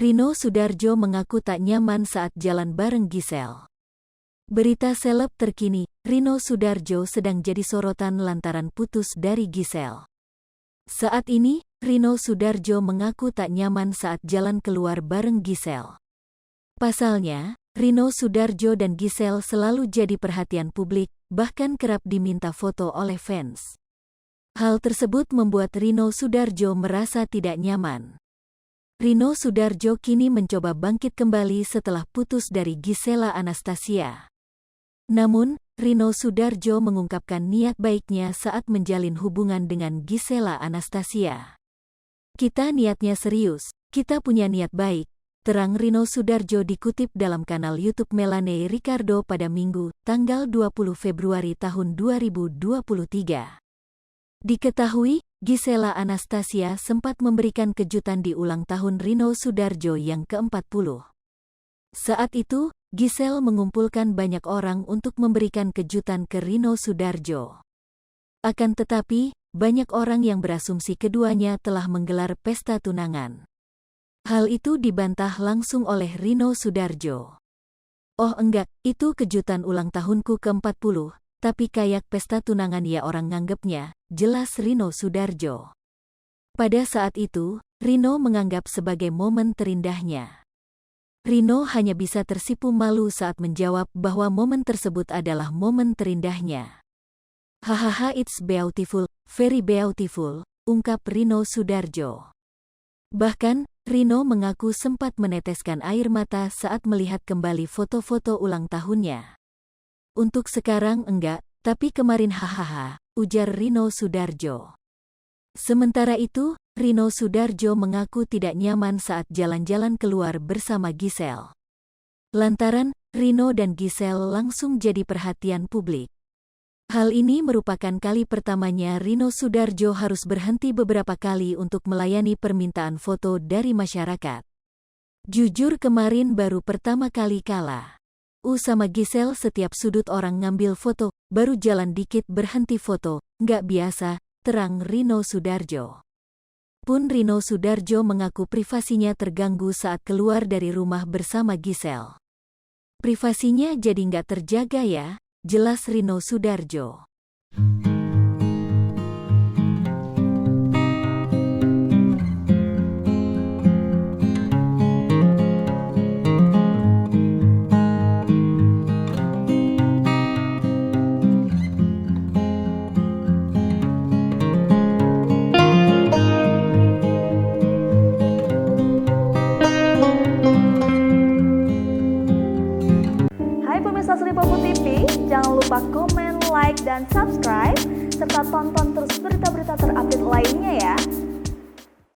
Rino Soedarjo mengaku tak nyaman saat jalan bareng Giselle. Berita seleb terkini, Rino Soedarjo sedang jadi sorotan lantaran putus dari Giselle. Saat ini, Rino Soedarjo mengaku tak nyaman saat jalan keluar bareng Giselle. Pasalnya, Rino Soedarjo dan Giselle selalu jadi perhatian publik, bahkan kerap diminta foto oleh fans. Hal tersebut membuat Rino Soedarjo merasa tidak nyaman. Rino Soedarjo kini mencoba bangkit kembali setelah putus dari Gisela Anastasia. Namun, Rino Soedarjo mengungkapkan niat baiknya saat menjalin hubungan dengan Gisela Anastasia. "Kita niatnya serius, kita punya niat baik," terang Rino Soedarjo dikutip dalam kanal YouTube Melanie Ricardo pada Minggu, tanggal 20 Februari tahun 2023. Diketahui, Gisela Anastasia sempat memberikan kejutan di ulang tahun Rino Soedarjo yang ke-40. Saat itu, Giselle mengumpulkan banyak orang untuk memberikan kejutan ke Rino Soedarjo. Akan tetapi, banyak orang yang berasumsi keduanya telah menggelar pesta tunangan. Hal itu dibantah langsung oleh Rino Soedarjo. "Oh enggak, itu kejutan ulang tahunku ke-40, tapi kayak pesta tunangan ya orang nganggepnya," jelas Rino Soedarjo. Pada saat itu, Rino menganggap sebagai momen terindahnya. Rino hanya bisa tersipu malu saat menjawab bahwa momen tersebut adalah momen terindahnya. "Hahaha, it's beautiful, very beautiful," ungkap Rino Soedarjo. Bahkan, Rino mengaku sempat meneteskan air mata saat melihat kembali foto-foto ulang tahunnya. "Untuk sekarang enggak, tapi kemarin hahaha," ujar Rino Soedarjo. Sementara itu, Rino Soedarjo mengaku tidak nyaman saat jalan-jalan keluar bersama Giselle. Lantaran, Rino dan Giselle langsung jadi perhatian publik. Hal ini merupakan kali pertamanya Rino Soedarjo harus berhenti beberapa kali untuk melayani permintaan foto dari masyarakat. "Jujur kemarin baru pertama kali kalah. Sama Giselle setiap sudut orang ngambil foto, baru jalan dikit berhenti foto, nggak biasa," terang Rino Soedarjo. Pun Rino Soedarjo mengaku privasinya terganggu saat keluar dari rumah bersama Giselle. "Privasinya jadi nggak terjaga ya," jelas Rino Soedarjo. Hai pemirsa Sri Popo TV, jangan lupa komen, like, dan subscribe, serta tonton terus berita-berita terupdate lainnya ya.